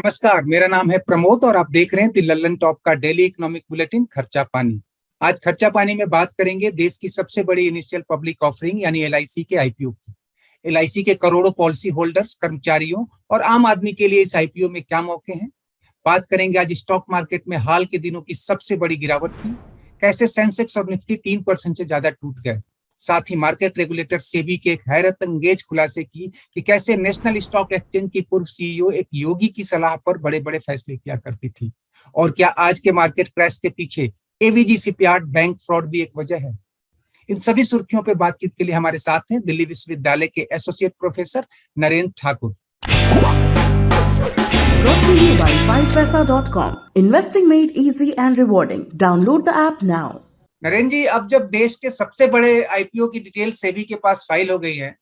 नमस्कार, मेरा नाम है प्रमोद और आप देख रहे हैं द लल्लन टॉप का डेली इकोनॉमिक बुलेटिन खर्चा पानी। आज खर्चा पानी में बात करेंगे देश की सबसे बड़ी इनिशियल पब्लिक ऑफरिंग यानी एलआईसी के आईपीओ की। एलआईसी के करोड़ों पॉलिसी होल्डर्स, कर्मचारियों और आम आदमी के लिए इस आईपीओ में क्या मौके हैं। बात करेंगे आज स्टॉक मार्केट में हाल के दिनों की सबसे बड़ी गिरावट की, कैसे सेंसेक्स और निफ्टी 3% से ज्यादा टूट गए। साथ ही मार्केट रेगुलेटर सेबी के एक हैरत अंगेज खुलासे की कि कैसे नेशनल स्टॉक एक्सचेंज की पूर्व सीईओ एक योगी की सलाह पर बड़े बड़े फैसले किया करती थी। और क्या आज के मार्केट क्रैश के पीछे एवीजी शिपयार्ड बैंक फ्रॉड भी एक वजह है। इन सभी सुर्खियों पर बातचीत के लिए हमारे साथ हैं दिल्ली विश्वविद्यालय के associate professor Narendra Thakur. Brought to you by 5paisa.com. Investing made easy and rewarding. Download the app now. Narendra ji, अब जब देश के सबसे बड़े आईपीओ की डिटेल सेबी के पास फाइल हो गई है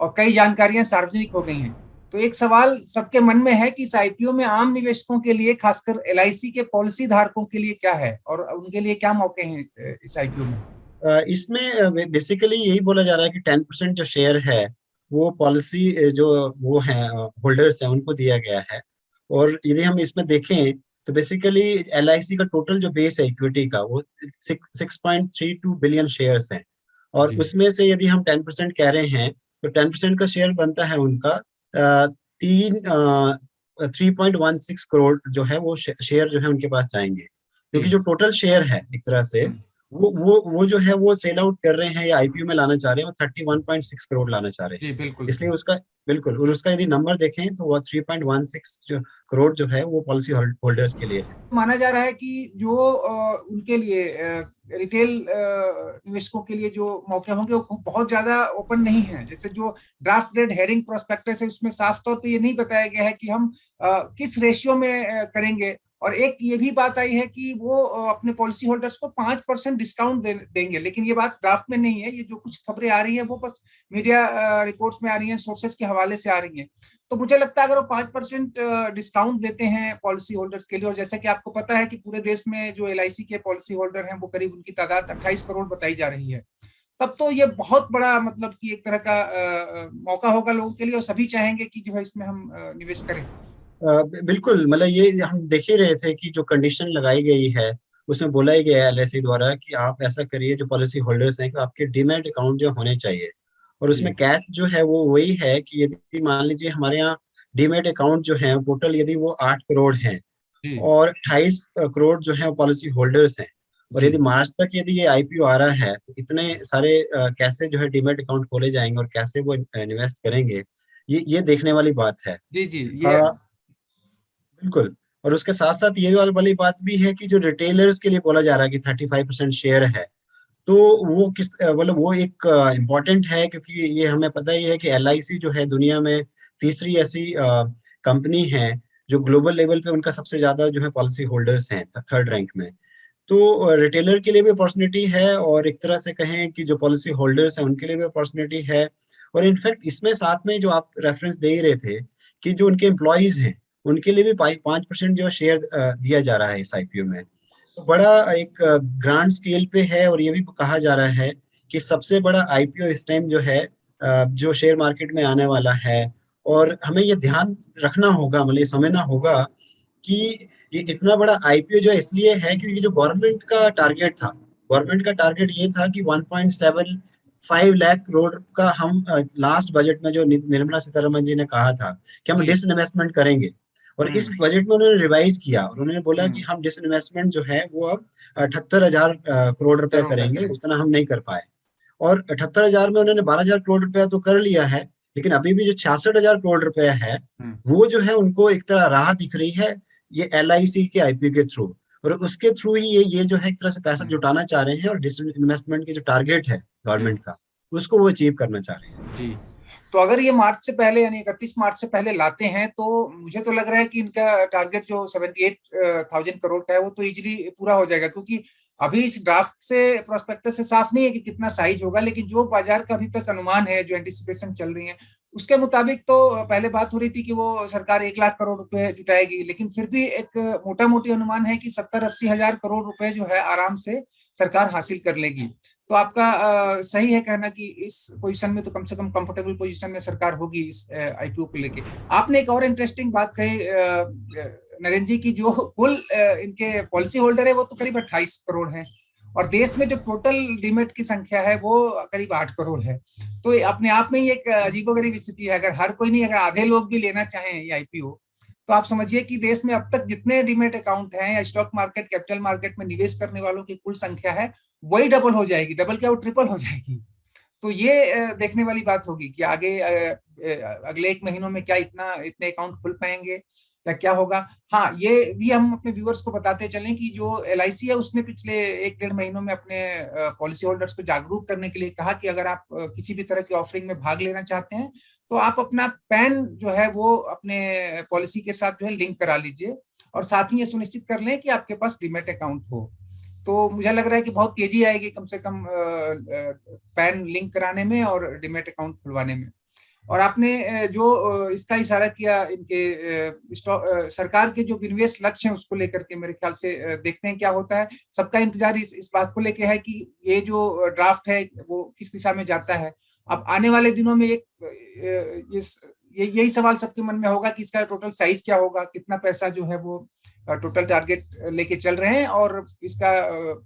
और कई जानकारियां सार्वजनिक हो गई हैं, तो एक सवाल सबके मन में है कि इस आईपीओ में आम निवेशकों के लिए, खासकर एलआईसी के पॉलिसी धारकों के लिए क्या है और उनके लिए क्या मौके हैं इस आईपीओ में। इसमें बेसिकली यही बोला जा रहा है कि 10% जो शेयर है वो पॉलिसी जो वो है होल्डर्स हैं उनको दिया गया है। और यदि हम इसमें देखें तो बेसिकली एलआईसी का टोटल जो बेस है इक्विटी का वो 6.32 बिलियन शेयर्स हैं। और उसमें से यदि हम 10% कह रहे हैं तो 10% का शेयर बनता है उनका 3.16 करोड़ जो है वो शेयर जो है उनके पास जाएंगे, क्योंकि जो टोटल शेयर है एक तरह से वो जो है वो सेल आउट कर रहे हैं या आईपीओ में लाना चाह रहे हैं, वो 31.6 करोड़ लाना चाह रहे हैं। बिल्कुल, इसलिए उसका बिल्कुल, और उसका यदि नंबर देखें तो वो 3.16 जो करोड़ जो है वो पॉलिसी होल्डर्स के लिए है। माना जा रहा है कि जो उनके लिए रिटेल निवेशकों के लिए जो मौके होंगे वो बहुत ज्यादा ओपन नहीं है। जैसे जो ड्राफ्ट रेड हेरिंग प्रोस्पेक्टस है उसमें साफ तौर पे ये नहीं बताया गया है कि हम किस रेशियो में करेंगे। और एक ये भी बात आई है कि वो अपने पॉलिसी होल्डर्स को 5% डिस्काउंट देंगे, लेकिन ये बात ड्राफ्ट में नहीं है। ये जो कुछ खबरें आ रही हैं वो बस मीडिया रिपोर्ट्स में आ रही हैं, सोर्सेस के हवाले से आ रही हैं। तो मुझे लगता है अगर वो 5% डिस्काउंट देते हैं पॉलिसी होल्डर्स के लिए, और जैसा कि आपको पता है कि पूरे देश में जो एलआईसी के पॉलिसी होल्डर हैं वो करीब उनकी तादाद 28 करोड़ बताई जा रही है, तब तो ये बहुत बड़ा मतलब कि एक तरह का मौका होगा लोगों के लिए और सभी चाहेंगे कि जो है इसमें हम निवेश करें। बिल्कुल, मतलब ये हम देख ही रहे थे कि जो कंडीशन लगाई गई है उसमें बोला ही गया है एलआईसी द्वारा कि आप ऐसा करिए, जो पॉलिसी होल्डर्स हैं कि आपके डीमैट अकाउंट जो होने चाहिए। और उसमें कैच जो है वो वही है कि यदि मान लीजिए हमारे यहाँ डीमैट अकाउंट जो है टोटल यदि वो 8 करोड़ हैं और 28 करोड़ जो है पॉलिसी होल्डर्स हैं, और यदि मार्च तक यदि ये आईपीओ आ रहा है तो इतने सारे कैसे जो है डीमैट अकाउंट खोले जाएंगे और कैसे वो इन्वेस्ट करेंगे, ये देखने वाली बात है। ये बिल्कुल। और उसके साथ साथ ये वाली बात भी है कि जो रिटेलर्स के लिए बोला जा रहा है कि 35% शेयर है, तो वो किस मतलब वो एक इम्पोर्टेंट है, क्योंकि ये हमें पता ही है कि एलआईसी जो है दुनिया में तीसरी ऐसी कंपनी है जो ग्लोबल लेवल पे उनका सबसे ज्यादा जो है पॉलिसी होल्डर्स हैं, थर्ड रैंक में। तो रिटेलर के लिए भी अपॉर्चुनिटी है और एक तरह से कहें कि जो पॉलिसी होल्डर्स हैं उनके लिए भी अपॉर्चुनिटी है। और इनफैक्ट इसमें साथ में जो आप रेफरेंस दे ही रहे थे कि जो उनके एम्प्लॉयज हैं उनके लिए भी 5% जो शेयर दिया जा रहा है इस आईपीओ में। तो बड़ा एक ग्रांड स्केल पे है। और ये भी कहा जा रहा है कि सबसे बड़ा आईपीओ इस टाइम जो है जो शेयर मार्केट में आने वाला है। और हमें ये ध्यान रखना होगा, मतलब ये समझना होगा कि ये इतना बड़ा आईपीओ जो है इसलिए है क्योंकि जो गवर्नमेंट का टारगेट ये था कि 1.75 लाख करोड़ का हम लास्ट बजट में जो निर्मला सीतारमन जी ने कहा था कि हम डिसइन्वेस्टमेंट करेंगे, और इस बजट में उन्होंने रिवाइज किया और उन्होंने बोला कि हम डिसइन्वेस्टमेंट जो है वो अब 78,000 करोड़ रुपए करेंगे, उतना हम नहीं कर पाए। और 78,000 में उन्होंने 12,000 करोड़ रुपया तो कर लिया है, लेकिन अभी भी जो 66,000 करोड़ रुपया है वो जो है उनको एक तरह राह दिख रही है ये एलआईसी के आईपीओ के थ्रू। और उसके थ्रू ही ये जो है एक तरह से पैसा जुटाना चाह रहे हैं और डिसइन्वेस्टमेंट की जो टारगेट है गवर्नमेंट का उसको वो अचीव करना चाह रहे हैं। जी, तो अगर ये मार्च से पहले यानी 31 मार्च से पहले लाते हैं तो मुझे तो लग रहा है कि इनका टारगेट जो 78,000 करोड़ का है वो तो इजीली पूरा हो जाएगा, क्योंकि अभी इस ड्राफ्ट से प्रोस्पेक्टस से साफ नहीं है कि कितना साइज होगा, लेकिन जो बाजार का अभी तक अनुमान है, जो एंटिसिपेशन चल रही है उसके मुताबिक तो पहले बात हो रही थी कि वो सरकार 1 लाख करोड़ रुपए जुटाएगी, लेकिन फिर भी एक मोटा मोटी अनुमान है कि 70-80 हजार करोड़ रुपए जो है आराम से सरकार हासिल कर लेगी। तो आपका सही है कहना कि इस पोजीशन में तो कम से कम कंफर्टेबल पोजीशन में सरकार होगी इस आईपीओ को लेके। आपने एक और इंटरेस्टिंग बात कही नरेंद्र जी की, जो कुल इनके पॉलिसी होल्डर है वो तो करीब 28 करोड़ है, और देश में जो टोटल डीमेट की संख्या है वो करीब 8 करोड़ है। तो अपने आप में ही एक अजीबोगरीब स्थिति है। अगर हर कोई नहीं, अगर आधे लोग भी लेना चाहें ये आईपीओ, तो आप समझिए कि देश में अब तक जितने डीमेट अकाउंट हैं या स्टॉक मार्केट कैपिटल मार्केट में निवेश करने वालों की कुल संख्या है वही डबल हो जाएगी, डबल क्या वो ट्रिपल हो जाएगी। तो ये देखने वाली बात होगी कि आगे अगले 1 महीनों में क्या इतने अकाउंट खुल पाएंगे या क्या होगा। हाँ, ये भी हम अपने व्यूअर्स को बताते चलें कि जो एलआईसी है उसने पिछले 1-1.5 महीनों में अपने पॉलिसी होल्डर्स को जागरूक करने के लिए कहा कि अगर आप किसी भी तरह की ऑफरिंग में भाग लेना चाहते हैं तो आप अपना पैन जो है वो अपने पॉलिसी के साथ जो है लिंक करा लीजिए, और साथ ही ये सुनिश्चित कर लें कि आपके पास डीमैट अकाउंट हो। तो मुझे लग रहा है कि बहुत तेजी आएगी कम से कम पैन लिंक कराने में और डीमैट अकाउंट खुलवाने में। और आपने जो इसका इशारा किया इनके सरकार के जो विनिवेश लक्ष्य हैं उसको लेकर के, मेरे ख्याल से देखते हैं क्या होता है। सबका इंतजार इस बात को लेकर है कि ये जो ड्राफ्ट है वो किस दिशा में जाता है। अब आने वाले दिनों में यही सवाल सबके मन में होगा कि इसका टोटल साइज क्या होगा, कितना पैसा जो है वो टोटल टारगेट लेके चल रहे हैं, और इसका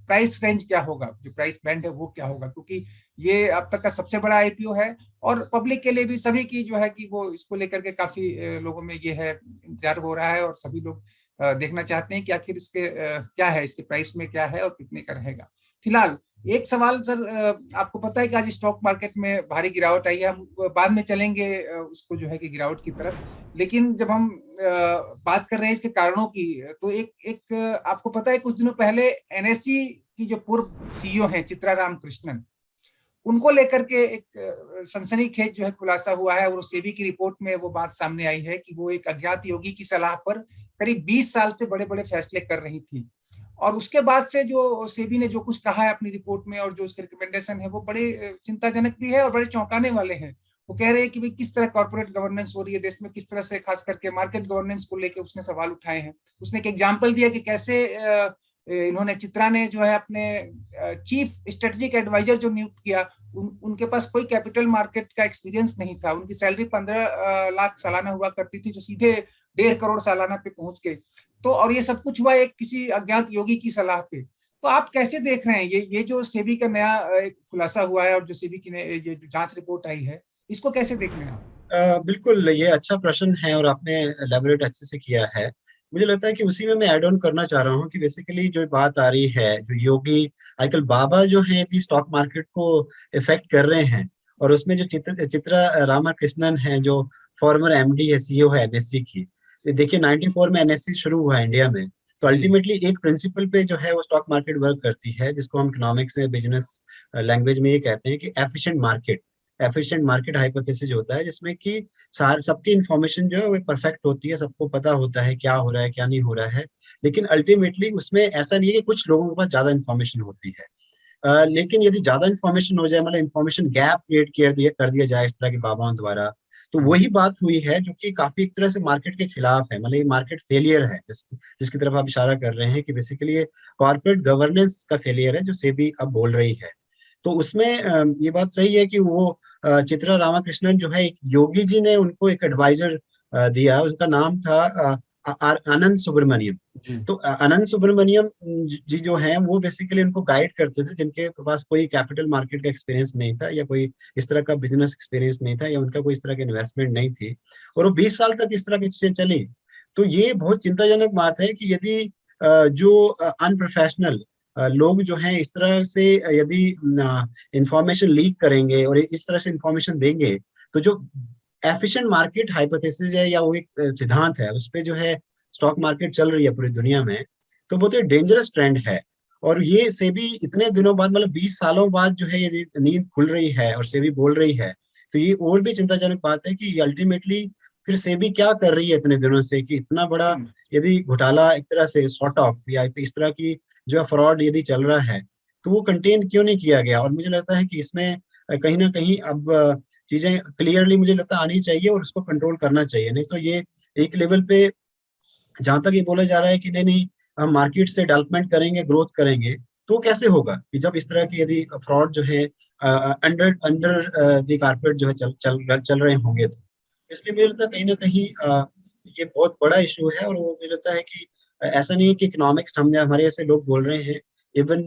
प्राइस रेंज क्या होगा, जो प्राइस बैंड है वो क्या होगा, क्योंकि ये अब तक का सबसे बड़ा आईपीओ है। और पब्लिक के लिए भी, सभी की जो है कि वो इसको लेकर के काफी लोगों में ये है इंतजार हो रहा है, और सभी लोग देखना चाहते हैं कि आखिर इसके क्या है, इसके प्राइस में क्या है और कितने का रहेगा। फिलहाल एक सवाल सर, आपको पता है कि आज स्टॉक मार्केट में भारी गिरावट आई है, हम बाद में चलेंगे उसको जो है कि गिरावट की तरफ, लेकिन जब हम बात कर रहे हैं इसके कारणों की, तो एक आपको पता है कुछ दिनों पहले एनएससी की जो पूर्व सीईओ हैं चित्रा रामकृष्णन, उनको लेकर के एक सनसनीखेज जो है खुलासा हुआ है, और सेबी की रिपोर्ट में वो बात सामने आई है कि वो एक अज्ञात योगी की सलाह पर करीब 20 साल से बड़े बड़े फैसले कर रही थी। और उसके बाद से जो सेबी ने जो कुछ कहा है अपनी रिपोर्ट में और जो उसके रिकमेंडेशन है वो बड़े चिंताजनक भी है और बड़े चौंकाने वाले हैं। वो कह रहे हैं कि भाई किस तरह कॉर्पोरेट गवर्नेंस हो रही है देश में, किस तरह से खास करके मार्केट गवर्नेंस को लेकर उसने सवाल उठाए हैं। उसने एक एग्जाम्पल दिया कि कैसे इन्होंने, चित्रा ने जो है अपने चीफ स्ट्रेटेजिक एडवाइजर जो नियुक्त किया, उनके पास कोई कैपिटल मार्केट का एक्सपीरियंस नहीं था। उनकी सैलरी 15 लाख सालाना हुआ करती थी, जो सीधे 1.5 करोड़ सालाना पे पहुंच गए। तो और ये सब कुछ हुआ एक किसी अज्ञात योगी की सलाह पे। तो आप कैसे देख रहे हैं ये जो सेबी का नया एक खुलासा हुआ है और जो सेबी की ये जो जांच रिपोर्ट आई है, इसको कैसे देख रहे हैं आप? बिल्कुल, ये अच्छा प्रश्न है और आपने एलैबोरेट अच्छे से किया है। मुझे लगता है कि उसी में मैं ऐड ऑन करना चाह रहा हूँ कि बेसिकली जो बात आ रही है, जो योगी आजकल बाबा जो है यदि स्टॉक मार्केट को इफेक्ट कर रहे हैं, और उसमें जो चित्रा रामाकृष्णन है जो फॉर्मर एमडी है, सीईओ है एनएससी की। देखिए 94 में एनएससी शुरू हुआ इंडिया में, तो अल्टीमेटली एक प्रिंसिपल पे जो है वो स्टॉक मार्केट वर्क करती है, जिसको हम इकोनॉमिक्स में, बिजनेस लैंग्वेज में ये कहते हैं कि एफिशिएंट मार्केट हाइपोथेसिस होता है, जिसमें कि सबकी इंफॉर्मेशन जो है वो परफेक्ट होती है, सबको पता होता है क्या हो रहा है क्या नहीं हो रहा है। लेकिन अल्टीमेटली उसमें ऐसा नहीं है कि कुछ लोगों के पास ज्यादा इंफॉर्मेशन होती है। लेकिन यदि ज्यादा इंफॉर्मेशन हो जाए, मतलब इंफॉर्मेशन गैप क्रिएट कर दिया जाए इस तरह के बाबाओं द्वारा, तो वही बात हुई है जो कि काफी एक तरह से मार्केट के खिलाफ है, मतलब ये मार्केट फेलियर है जिसकी तरफ आप इशारा कर रहे हैं कि बेसिकली ये कॉर्पोरेट गवर्नेंस का फेलियर है जो सेबी अब बोल रही है। तो उसमें ये बात सही है कि वो चित्रा रामाकृष्णन जो है, एक योगी जी ने उनको एक एडवाइजर दिया, उनका नाम था आनंद सुब्रमण्यम। तो अनंत सुब्रमण्यम जी जो हैं वो बेसिकली उनको गाइड करते थे, जिनके पास कोई कैपिटल मार्केट का एक्सपीरियंस नहीं था या कोई इस तरह का बिजनेस एक्सपीरियंस नहीं था या उनका कोई इस तरह की इन्वेस्टमेंट नहीं थी, और वो 20 साल तक इस तरह की चीजें चली। तो ये बहुत चिंताजनक बात है कि यदि जो अनप्रोफेशनल लोग जो हैं इस तरह से यदि इंफॉर्मेशन लीक करेंगे और इस तरह से इंफॉर्मेशन देंगे, तो जो एफिशिएंट मार्केट हाइपोथेसिस है या वो एक सिद्धांत है, उस पे जो है स्टॉक मार्केट चल रही है पूरी दुनिया में, तो बहुत ही डेंजरस ट्रेंड है। और ये सेबी इतने दिनों बाद, मतलब 20 सालों बाद जो है ये नींद खुल रही है और सेबी बोल रही है, तो ये और भी चिंताजनक बात है कि अल्टीमेटली फिर सेबी क्या कर रही है इतने दिनों से, कि इतना बड़ा यदि घोटाला एक तरह से सॉर्ट ऑफ या इस तरह की जो फ्रॉड यदि चल रहा है, तो वो कंटेन क्यों नहीं किया गया। और मुझे लगता है कि इसमें कहीं ना कहीं अब चीजें क्लियरली मुझे लगता है आनी चाहिए और उसको कंट्रोल करना चाहिए। नहीं तो ये एक लेवल पे जहां तक ये बोला जा रहा है कि नहीं नहीं हम मार्केट से डेवलपमेंट करेंगे, ग्रोथ करेंगे, तो कैसे होगा कि जब इस तरह की यदि फ्रॉड जो है अंडर अंडर द कारपेट जो है चल रहे होंगे। तो इसलिए मुझे लगता है कहीं ना कहीं ये बहुत बड़ा इशू है। और वो मुझे लगता है कि ऐसा नहीं है कि इकोनॉमिक्स हमने हमारे ऐसे लोग बोल रहे हैं, इवन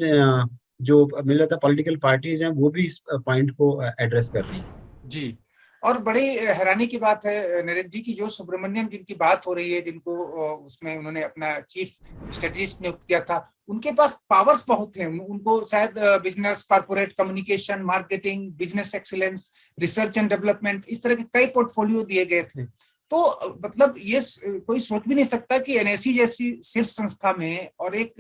जो मुझे लगता है पॉलिटिकल पार्टीज हैं वो भी इस पॉइंट को एड्रेस कर रही हैं। जी। और बड़ी हैरानी की बात है नरेंद्र जी की जो सुब्रमण्यम जिनकी बात हो रही है, जिनको उसमें उन्होंने अपना चीफ स्ट्रेटेजिस्ट नियुक्त किया था, उनके पास पावर्स बहुत हैं। उनको शायद business, corporate communication, marketing, business excellence, research and development, इस तरह के कई पोर्टफोलियो दिए गए थे। तो मतलब ये कोई सोच भी नहीं सकता कि एनएससी जैसी शीर्ष संस्था में और एक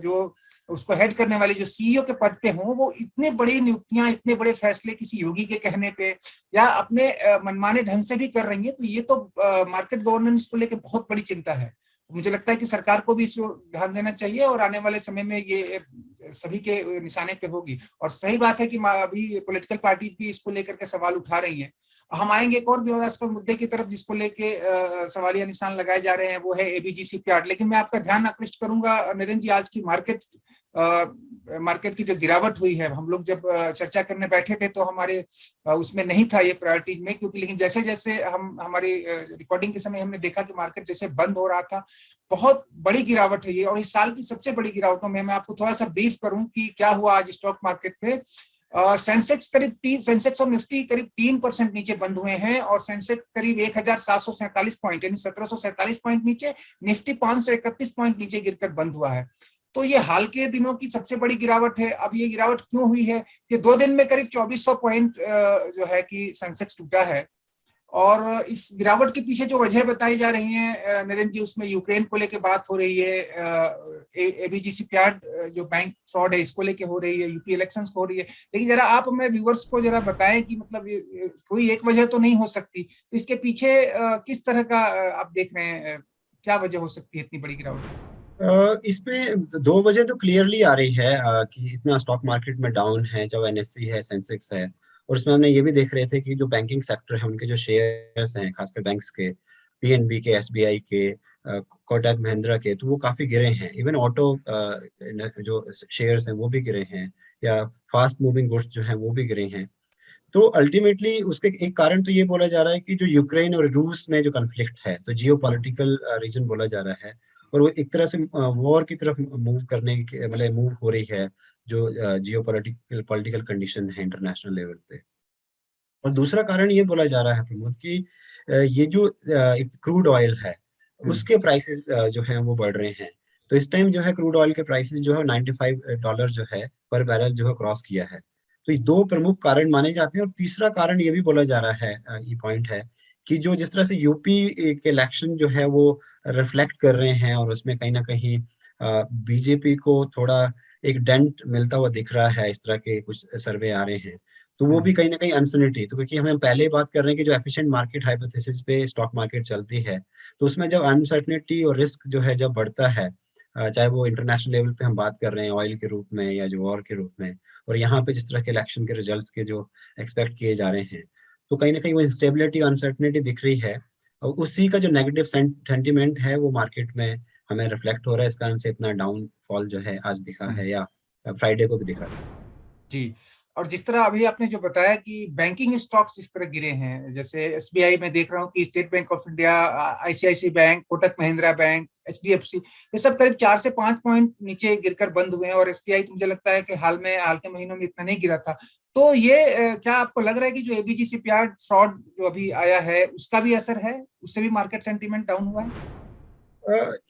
जो उसको हेड करने वाले जो सीईओ के पद पे हों, वो इतने बड़ी नियुक्तियां, इतने बड़े फैसले किसी योगी के कहने पे या अपने मनमाने ढंग से भी कर रही है। तो ये तो मार्केट गवर्नेंस को लेकर बहुत बड़ी चिंता है। मुझे लगता है कि सरकार को भी इस ध्यान देना चाहिए और आने वाले समय में ये सभी के निशाने पे होगी। और सही बात है कि अभी पॉलिटिकल पार्टीज भी इसको लेकर के सवाल उठा रही हैं। हम आएंगे एक और विवादास्पद मुद्दे की तरफ जिसको लेके सवालिया निशान लगाए जा रहे हैं, वो है एबीजी शिपयार्ड। लेकिन मैं आपका ध्यान आकृष्ट करूंगा नरेंद्र जी, आज की मार्केट की जो गिरावट हुई है, हम लोग जब चर्चा करने बैठे थे तो हमारे उसमें नहीं था ये प्रायोरिटीज में, क्योंकि लेकिन जैसे जैसे हम हमारी रिकॉर्डिंग के समय हमने देखा कि मार्केट जैसे बंद हो रहा था, बहुत बड़ी गिरावट है ये, और इस साल की सबसे बड़ी गिरावटों में मैं आपको थोड़ा सा ब्रीफ करूं कि क्या हुआ आज स्टॉक मार्केट पे। सेंसेक्स और निफ्टी करीब 3% नीचे बंद हुए हैं, और सेंसेक्स करीब 1747 पॉइंट यानी 1747 पॉइंट नीचे, निफ्टी 531 पॉइंट नीचे गिरकर बंद हुआ है। तो ये हाल के दिनों की सबसे बड़ी गिरावट है। अब ये गिरावट क्यों हुई है कि 2 दिन में करीब 2400 पॉइंट जो है कि सेंसेक्स टूटा है। और इस गिरावट के पीछे जो वजह बताई जा रही है नरेंद्र जी, उसमें यूक्रेन को लेके बात हो रही है, एबीजी शिपयार्ड जो बैंक फ्रॉड है इसको लेके हो रही है, यूपी इलेक्शंस को हो रही है। लेकिन जरा आप हमें व्यूअर्स को जरा बताएं कि मतलब कोई एक वजह तो नहीं हो सकती, तो इसके पीछे किस तरह का आप देख रहे हैं, क्या वजह हो सकती है इतनी बड़ी गिरावट? इसमें दो वजह तो क्लियरली आ रही है कि इतना स्टॉक मार्केट में डाउन है, जो एनएससी है, सेंसेक्स है। और उसमें हमने ये भी देख रहे थे कि जो बैंकिंग सेक्टर है उनके जो शेयर्स हैं, खासकर बैंक्स के, पीएनबी के, एसबीआई के, कोटक महिंद्रा के, तो वो काफी गिरे हैं। इवन ऑटो जो शेयर्स हैं वो भी गिरे हैं, या फास्ट मूविंग गुड्स जो हैं वो भी गिरे हैं। तो अल्टीमेटली उसके एक कारण तो ये बोला जा रहा है कि जो यूक्रेन और रूस में जो कन्फ्लिक्ट है, तो जियो पॉलिटिकल रीजन बोला जा रहा है, और वो एक तरह से वॉर की तरफ मूव करने की, मतलब मूव हो रही है, जो जियो पॉलिटिकल कंडीशन है इंटरनेशनल लेवल पे। और दूसरा कारण ये बोला जा रहा है प्रमोद कि ये जो क्रूड ऑयल है उसके प्राइसेस जो हैं वो बढ़ रहे हैं। तो इस टाइम जो है क्रूड ऑयल के प्राइसेस जो है $95 जो है पर बैरल जो है क्रॉस किया है। तो ये दो प्रमुख कारण माने जाते हैं। और तीसरा कारण ये भी बोला जा रहा है, ये पॉइंट है कि जो जिस तरह से यूपी के इलेक्शन जो है वो रिफ्लेक्ट कर रहे हैं, और उसमें कहीं ना कहीं बीजेपी को थोड़ा एक डेंट मिलता हुआ दिख रहा है, इस तरह के कुछ सर्वे आ रहे हैं। तो वो भी कहीं ना कहीं अनसर्टेनिटी, तो क्योंकि हम पहले ही बात कर रहे हैं कि जो एफिशिएंट मार्केट हाइपोथेसिस पे स्टॉक मार्केट चलती है, तो उसमें जब अनसर्टेनिटी और रिस्क जो है जब बढ़ता है, चाहे वो इंटरनेशनल लेवल पे हम बात कर रहे हैं ऑयल के रूप में या जो वॉर के रूप में, और यहाँ पे जिस तरह के इलेक्शन के रिजल्ट्स के जो एक्सपेक्ट किए जा रहे हैं, तो कहीं ना कहीं वो इंस्टेबिलिटी, अनसर्टेनिटी दिख रही है। और उसी का जो नेगेटिव सेंटिमेंट है वो मार्केट में हमें रिफ्लेक्ट हो रहा है। इस कारण से इतना डाउनफॉल जो है आज दिखा है, या फ्राइडे को भी दिखा था। जी। और जिस तरह अभी आपने जो बताया कि बैंकिंग स्टॉक्स इस तरह गिरे हैं, जैसे एसबीआई में देख रहा हूँ कि State Bank of India, ICICI bank, Kotak Mahindra bank, HDFC, ये सब करीब 4 से 5 पॉइंट नीचे गिरकर बंद हुए हैं। और एसबीआई तो मुझे लगता है कि हाल के महीनों में इतना नहीं गिरा था। तो ये क्या आपको लग रहा है कि जो एबीजी शिपयार्ड फ्रॉड जो अभी आया है उसका भी असर है, उससे भी मार्केट सेंटीमेंट डाउन हुआ है?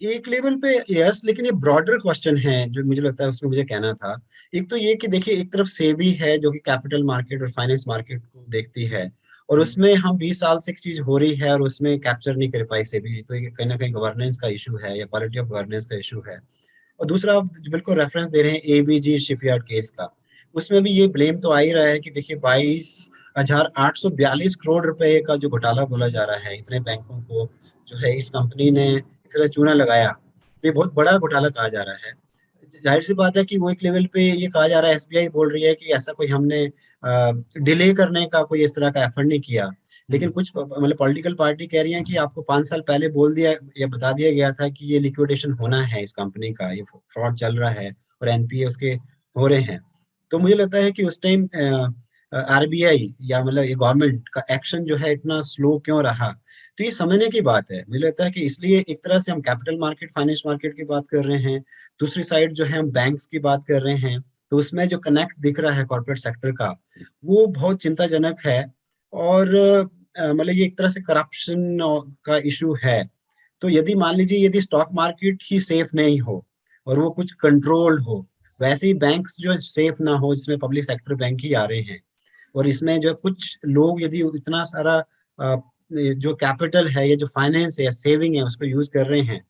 एक लेवल पे यस, लेकिन ये ब्रॉडर क्वेश्चन है जो मुझे लगता है उसमें मुझे कहना था। एक तो ये कि देखिए, एक तरफ सेबी है जो कि कैपिटल मार्केट और फाइनेंस मार्केट को देखती है, और उसमें हम 20 साल से एक चीज हो रही है और उसमें कैप्चर नहीं कर पाई सेबी, तो ये कहीं ना कहीं गवर्नेंस का इशू है या क्वालिटी ऑफ गवर्नेंस का इशू है। और दूसरा, आप बिल्कुल रेफरेंस दे रहे हैं एबीजी शिपयार्ड केस का, उसमें भी ये ब्लेम तो आ ही रहा है कि देखिए 22,842 करोड़ रुपए का जो घोटाला बोला जा रहा है, इतने बैंकों को जो है इस कंपनी ने एक तरह चूना लगाया, तो ये बहुत बड़ा घोटाला कहा जा रहा है। जाहिर सी बात है कि वो एक लेवल पे ये कहा जा रहा है, एसबीआई बोल रही है कि ऐसा कोई हमने डिले करने का कोई इस तरह का एफर्ट नहीं किया, लेकिन कुछ मतलब पॉलिटिकल पार्टी कह रही है कि आपको 5 साल पहले बोल दिया या बता दिया गया था कि ये लिक्विडेशन होना है, इस कंपनी का ये फ्रॉड चल रहा है और एनपीए उसके हो रहे हैं। तो मुझे लगता है कि उस टाइम आरबीआई या मतलब ये गवर्नमेंट का एक्शन जो है इतना स्लो क्यों रहा, तो ये समझने की बात है। मुझे लगता है कि इसलिए एक तरह से हम कैपिटल मार्केट, फाइनेंस मार्केट की बात कर रहे हैं, दूसरी साइड जो है हम बैंक्स की बात कर रहे हैं, तो उसमें जो कनेक्ट दिख रहा है कॉर्पोरेट सेक्टर का, वो बहुत चिंताजनक है। और मतलब ये एक तरह से करप्शन का इशू है। तो यदि मान लीजिए यदि स्टॉक मार्केट ही सेफ नहीं हो और वो कुछ कंट्रोल्ड हो, वैसे ही बैंक्स जो सेफ ना हो, जिसमें पब्लिक सेक्टर बैंक ही आ रहे हैं, और इसमें जो कुछ लोग यदि इतना सारा जो कैपिटल है या जो फाइनेंस है या सेविंग है उसको यूज कर रहे हैं,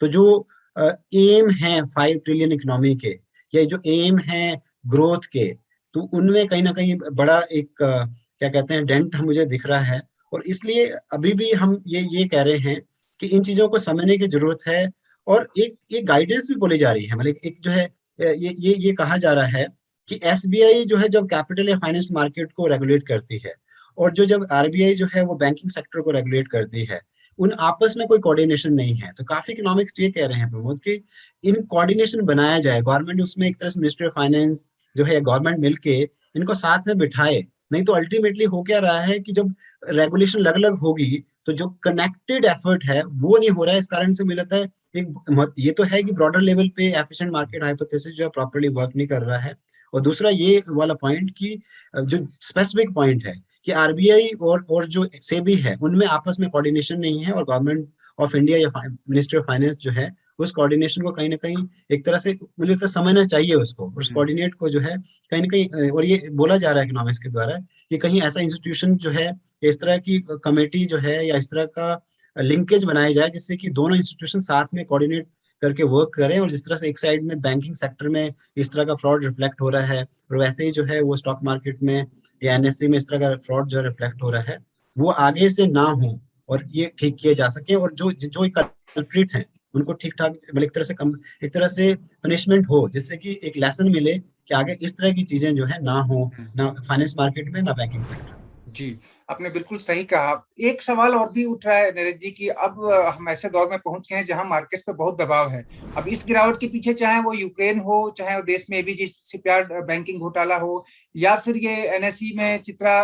तो जो एम है 5 ट्रिलियन इकोनॉमी के, या जो एम है ग्रोथ के, तो उनमें कहीं ना कहीं बड़ा एक क्या कहते हैं डेंट मुझे दिख रहा है। और इसलिए अभी भी हम ये कह रहे हैं कि इन चीजों को समझने की जरूरत है। और एक गाइडेंस भी बोली जा रही है, मतलब एक जो है ये कहा जा रहा है कि एसबीआई जो है जब कैपिटल या फाइनेंस मार्केट को रेगुलेट करती है, और जो जब आरबीआई जो है वो बैंकिंग सेक्टर को रेगुलेट करती है, उन आपस में कोई कोऑर्डिनेशन नहीं है। तो काफी इकोनॉमिक्स ये कह रहे हैं प्रमोद कि इन कोऑर्डिनेशन बनाया जाए, गवर्नमेंट उसमें एक तरह से मिनिस्ट्री ऑफ फाइनेंस जो है गवर्नमेंट मिलके इनको साथ में बिठाए। नहीं तो अल्टीमेटली हो क्या रहा है कि जब रेगुलेशन अलग अलग होगी तो जो कनेक्टेड एफर्ट है वो नहीं हो रहा है। इस कारण से मिलता है एक ये तो है कि ब्रॉडर लेवल पे एफिशिएंट मार्केट हाइपोथेसिस जो है प्रॉपर्ली वर्क नहीं कर रहा है। और दूसरा ये वाला पॉइंट कि जो स्पेसिफिक पॉइंट है कि आरबीआई और जो सेबी है उनमें आपस में कोऑर्डिनेशन नहीं है, और गवर्नमेंट ऑफ इंडिया या मिनिस्ट्री ऑफ फाइनेंस जो है उस कोऑर्डिनेशन को कहीं ना कहीं एक तरह से मुझे लगता है समझना चाहिए उसको, और उस कोऑर्डिनेट को जो है कहीं ना कहीं, और ये बोला जा रहा है इकोनॉमिक्स के द्वारा कि कहीं ऐसा इंस्टीट्यूशन जो है, इस तरह की कमेटी जो है या इस तरह का लिंकेज बनाया जाए जिससे कि दोनों इंस्टीट्यूशन साथ में कोऑर्डिनेट करके वर्क करें। और जिस तरह से एक साइड में बैंकिंग सेक्टर में इस तरह का फ्रॉड रिफ्लेक्ट हो रहा है, और वैसे ही जो है वो स्टॉक मार्केट में या एनएससी में इस तरह का फ्रॉड जो रिफ्लेक्ट हो रहा है, वो आगे से ना हो और ये ठीक किए जा सके। और जो जो कल्प्रिट है उनको ठीक ठाक मतलब एक तरह से पनिशमेंट हो, जिससे कि एक लेसन मिले कि आगे इस तरह की चीजें जो है ना हो, ना फाइनेंस मार्केट में ना बैंकिंग सेक्टर। जी, आपने बिल्कुल सही कहा। एक सवाल और भी उठ रहा है नीरज जी कि अब हम ऐसे दौर में पहुंच गए हैं जहां मार्केट पे बहुत दबाव है। अब इस गिरावट के पीछे चाहे वो यूक्रेन हो, चाहे वो देश में एबीजी शिपयार्ड बैंकिंग घोटाला हो, या फिर ये एनएसई में चित्रा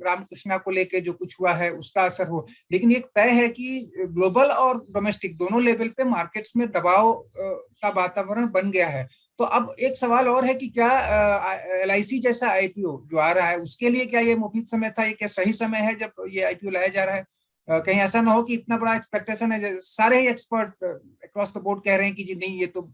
रामकृष्णा को लेके जो कुछ हुआ है उसका असर हो, लेकिन एक तय है कि ग्लोबल और डोमेस्टिक दोनों लेवल पे मार्केट्स में दबाव का वातावरण बन गया है। तो अब एक सवाल और है कि क्या एलआईसी जैसा आईपीओ जो आ रहा है उसके लिए क्या ये मुफीद समय था, ये क्या सही समय है जब ये आईपीओ लाया जा रहा है? कहीं ऐसा ना हो कि इतना बड़ा एक्सपेक्टेशन है, सारे ही एक्सपर्ट अक्रॉस द बोर्ड कह रहे हैं कि जी नहीं ये तो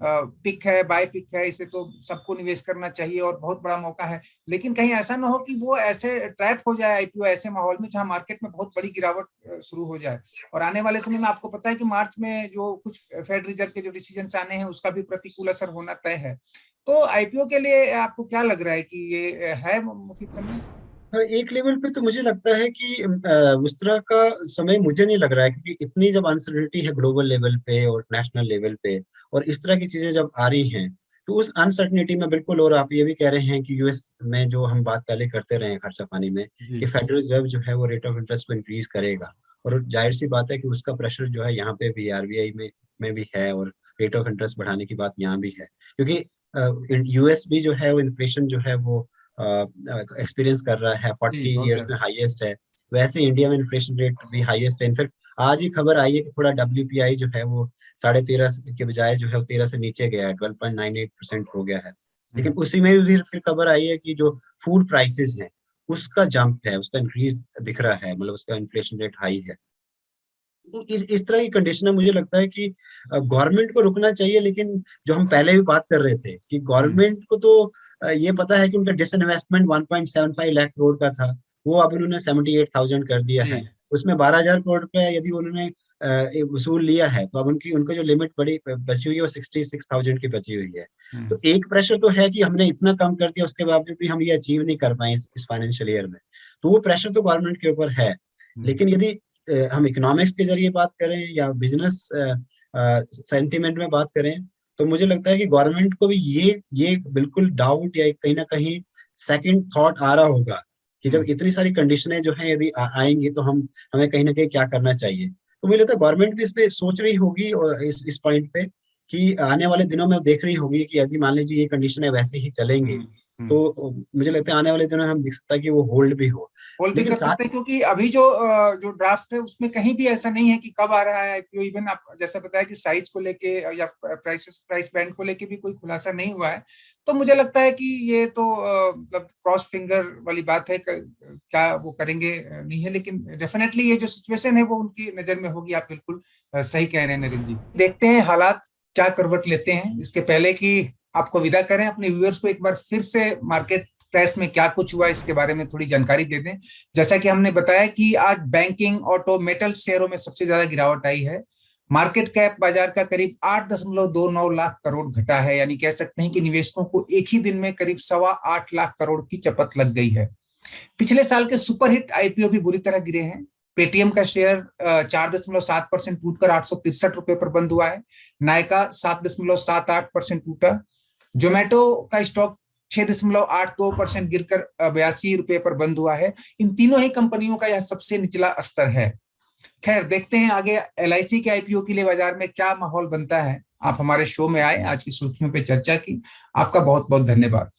पिक है, बाय पिक है, इसे तो सबको निवेश करना चाहिए और बहुत बड़ा मौका है, लेकिन कहीं ऐसा ना हो कि वो ऐसे ट्रैप हो जाए आईपीओ ऐसे माहौल में जहां मार्केट में बहुत बड़ी गिरावट शुरू हो जाए। और आने वाले समय में आपको पता है कि मार्च में जो कुछ फेड रिजर्व के जो डिसीजन आने हैं उसका भी प्रतिकूल असर होना तय है। तो आईपीओ के लिए आपको क्या लग रहा है कि ये है मुफीद समय? एक लेवल पे तो मुझे लगता है कि उस तरह का समय मुझे नहीं लग रहा है, क्योंकि इतनी जब अनसर्टेनिटी है ग्लोबल लेवल पे और नेशनल लेवल पे, और इस तरह की चीजें जब आ रही हैं, तो उस अनसर्टेनिटी में बिल्कुल, और आप ये भी कह रहे हैं कि यूएस में जो हम बात पहले करते रहे खर्चा पानी में कि फेडरल रिजर्व जो है वो रेट ऑफ इंटरेस्ट को इंक्रीज करेगा, और जाहिर सी बात है कि उसका प्रेशर जो है यहाँ पे भी आरबीआई में भी है, और रेट ऑफ इंटरेस्ट बढ़ाने की बात यहाँ भी है, क्योंकि यूएस भी जो है वो इन्फ्लेशन जो है वो एक्सपीरियंस कर रहा है, 40 ईयर्स में हाईएस्ट है। वैसे इंडिया में इन्फ्लेशन रेट भी हाईएस्ट है। इनफैक्ट आज ही खबर आई है कि थोड़ा डब्ल्यूपीआई जो है वो 13.5 के बजाय जो है 13 से नीचे गया है, 12.98% हो गया है। लेकिन उसी में भी फिर खबर आई है कि जो फूड प्राइसेस हैं उसका जंप है, उसका इंक्रीज दिख रहा है, मतलब उसका इन्फ्लेशन रेट हाई है। इस तरह की कंडीशन में मुझे लगता है कि गवर्नमेंट को रुकना चाहिए, लेकिन जो हम पहले भी बात कर रहे थे कि गवर्नमेंट को तो ये पता है कि उनका डिसइन्वेस्टमेंट 1.75 लाख करोड़ का था, वो अब उन्होंने 78,000 कर दिया है। उसमें 12,000 करोड़ रुपया यदि उन्होंने वसूल लिया है, तो अब उनको जो लिमिट बड़ी बची हुई है वो 66,000 की बची हुई है। तो एक प्रेशर तो है कि हमने इतना कम कर दिया, उसके बावजूद भी हम ये अचीव नहीं कर पाए इस फाइनेंशियल ईयर में, तो वो प्रेशर तो गवर्नमेंट के ऊपर है। लेकिन यदि हम इकोनॉमिक्स के जरिए बात करें या बिजनेस सेंटिमेंट में बात करें, तो मुझे लगता है कि गवर्नमेंट को भी ये बिल्कुल डाउट या कहीं ना कहीं सेकंड थॉट आ रहा होगा कि जब इतनी सारी कंडीशनें जो है यदि आएंगी तो हमें कहीं ना कहीं क्या करना चाहिए। तो मुझे लगता है गवर्नमेंट भी इस पे सोच रही होगी, और इस पॉइंट पे कि आने वाले दिनों में देख रही होगी कि यदि मान लीजिए ये कंडीशनें वैसे ही चलेंगी तो मुझे लगता है आने वाले दिनों में हम देख सकता है कि वो होल्ड भी हो। होल्ड भी लेकिन कर साथ सकते हैं, क्योंकि अभी जो जो ड्राफ्ट है उसमें कहीं भी ऐसा नहीं है कि कब आ रहा है आईपीओ। इवन आप जैसा बताया कि साइज को लेके या प्राइस बैंड को लेके भी कोई खुलासा नहीं हुआ है। तो मुझे लगता है कि ये तो मतलब क्रॉस फिंगर वाली बात है, क्या वो करेंगे नहीं है, लेकिन डेफिनेटली ये जो सिचुएशन है वो उनकी नजर में होगी। आप बिल्कुल सही कह रहे हैं नरेंद्र जी। देखते हैं हालात क्या करवट लेते हैं। इसके पहले कि आपको विदा करें, अपने व्यूअर्स को एक बार फिर से मार्केट क्रैश में क्या कुछ हुआ इसके बारे में थोड़ी जानकारी दे दें। जैसा कि हमने बताया कि आज बैंकिंग, ऑटो, मेटल शेयरों में सबसे ज्यादा गिरावट आई है। मार्केट कैप बाजार का करीब 8.29 लाख करोड़ घटा है, यानी कह सकते हैं कि निवेशकों को एक ही दिन में करीब 8.25 लाख करोड़ की चपत लग गई है। पिछले साल के सुपरहिट आईपीओ भी बुरी तरह गिरे हैं। पेटीएम का शेयर 4.7% टूटकर 863 रुपए पर बंद हुआ है। नायका 7.78% टूटा। जोमेटो का स्टॉक 6.82% गिरकर 82 रुपए पर बंद हुआ है। इन तीनों ही कंपनियों का यह सबसे निचला स्तर है। खैर, देखते हैं आगे एलआईसी के आईपीओ के लिए बाजार में क्या माहौल बनता है। आप हमारे शो में आए, आज की सुर्खियों पे चर्चा की। आपका बहुत बहुत धन्यवाद।